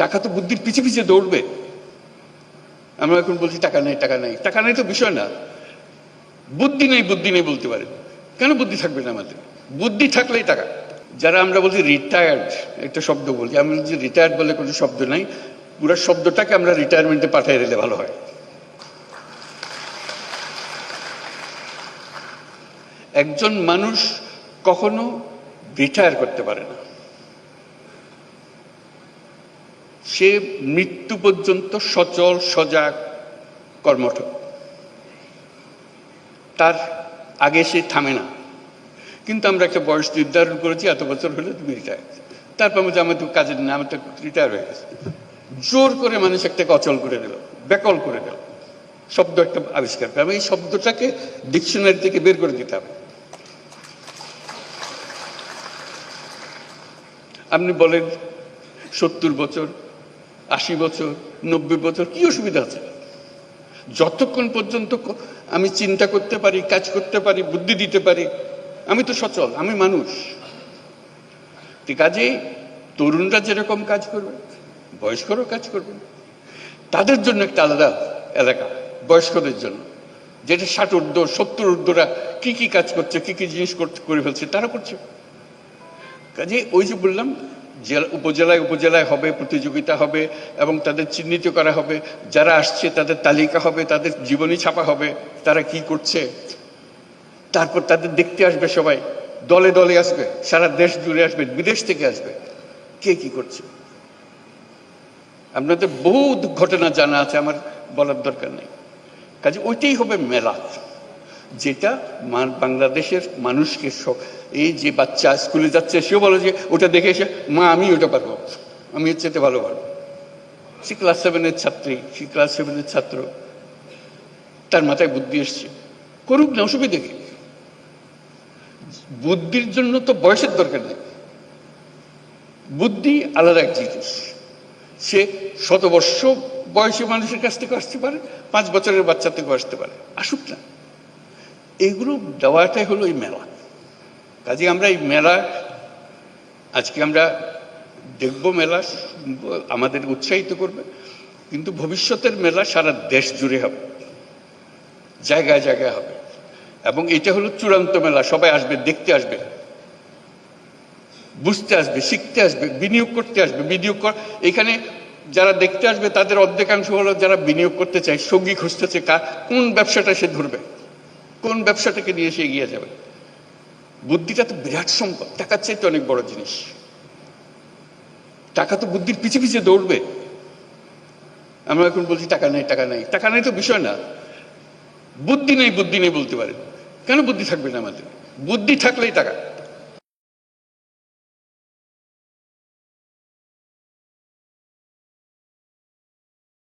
টাকা তো বুদ্ধির পিছে পিছে দৌড়বে। আমরা এখন বলছি টাকা নেই, টাকা নেই, টাকা নেই তো বিষয় না, বুদ্ধি নেই, বুদ্ধি নেই বলতে পারে। কেন বুদ্ধি থাকবে না আমাদের? বুদ্ধি থাকলেই টাকা। যারা আমরা বলছি রিটায়ার্ড, একটা শব্দ বলছি, আমি বলছি রিটায়ার্ড বলে কোনো শব্দ নাই, পুরো শব্দটাকে আমরা রিটায়ারমেন্টে পাঠিয়ে দিলে ভালো হয়। একজন মানুষ কখনো রিটায়ার করতে পারে না, সে মৃত্যু পর্যন্ত সচল সজাগ কর্মঠ, তার আগে সে থামে না। কিন্তু আমরা একটা বয়স নির্ধারণ করেছি, এত বছর হলে তুমি রিটায়ার, তারপর বলছি আমার তো কাজের না, আমার তো রিটায়ার হয়ে গেছে। জোর করে মানুষ একটাকে অচল করে দিল, বেকল করে দিল, শব্দ একটা আবিষ্কার করে। আমি এই শব্দটাকে ডিকশনারি থেকে বের করে দিতে হবে। আপনি বলেন 70 বছর, 80 বছর, 90 বছর, কি অসুবিধা আছে? যতক্ষণ পর্যন্ত আমি চিন্তা করতে পারি, কাজ করতে পারি, বুদ্ধি দিতে পারি, আমি তো সচল, আমি মানুষ। কাজেই তরুণরা যেরকম কাজ করবে, বয়স্করাও কাজ করবে। তাদের জন্য একটা আলাদা এলাকা, বয়স্কদের জন্য, যেটা 60 ঊর্ধ্ব 70 ঊর্ধ্বরা কি কি কাজ করছে, কি কি জিনিস করে ফেলছে, তারা করছে। কাজে ওই যে বললাম, উপজেলায় উপজেলায় হবে, প্রতিযোগিতা হবে এবং তাদের চিহ্নিত করা হবে, যারা আসছে তাদের তালিকা হবে, তাদের জীবনী ছাপা হবে, তারা কি করছে। তারপর তাদের দেখতে আসবে সবাই, দলে দলে আসবে, সারা দেশ জুড়ে আসবে, বিদেশ থেকে আসবে, কে কি করছে। আপনাদের বহু ঘটনা জানা আছে, আমার বলার দরকার নেই। কাজে ওইটাই হবে মেলা, যেটা বাংলাদেশের মানুষকে এই যে বাচ্চা স্কুলে যাচ্ছে, সেও বলে যে ওটা দেখে এসে মা আমি ওটা পারবো, আমি এর চেয়ে ভালো পারবো। সে ক্লাস 7-এর ছাত্রী, সে ক্লাস 7-এর ছাত্র, তার মাথায় বুদ্ধি এসছে, করুক না, অসুবিধা কি? বুদ্ধির জন্য তো বয়সের দরকার নেই, বুদ্ধি আলাদা এক জিনিস। সে 100 বর্ষ বয়সী মানুষের কাছ থেকে আসতে পারে, 5 বছরের বাচ্চা থেকে আসতে পারে, আসুক না। এইগুলো দেওয়াটাই হলো এই মেলা। কাজে আমরা এই মেলা আজকে আমরা দেখব, মেলা আমাদের উৎসাহিত করবে, কিন্তু ভবিষ্যতের মেলা সারা দেশ জুড়ে হবে, জায়গায় জায়গায় হবে। এবং এটা হলো চূড়ান্ত মেলা, সবাই আসবে, দেখতে আসবে, বুঝতে আসবে, শিখতে আসবে, বিনিয়োগ করতে আসবে। এখানে যারা দেখতে আসবে তাদের অর্ধেকাংশ হলো যারা বিনিয়োগ করতে চায়, সঙ্গী খুঁজতেছে, কোন ব্যবসাটা সে ধরবে, কোন ব্যবসাটাকে নিয়ে সে এগিয়ে যাবে। বুদ্ধিটা তো বিরাট সম্পদ, টাকার চাইতে অনেক বড় জিনিস। টাকা তো বুদ্ধির পিছে পিছে দৌড়বে। আমরা এখন বলছি টাকা নেই, টাকা নেই, টাকা নেই তো বিষয় না, বুদ্ধি নেই, বুদ্ধি নেই বলতে পারে। কেন বুদ্ধি থাকবে না আমাদের? বুদ্ধি থাকলেই টাকা।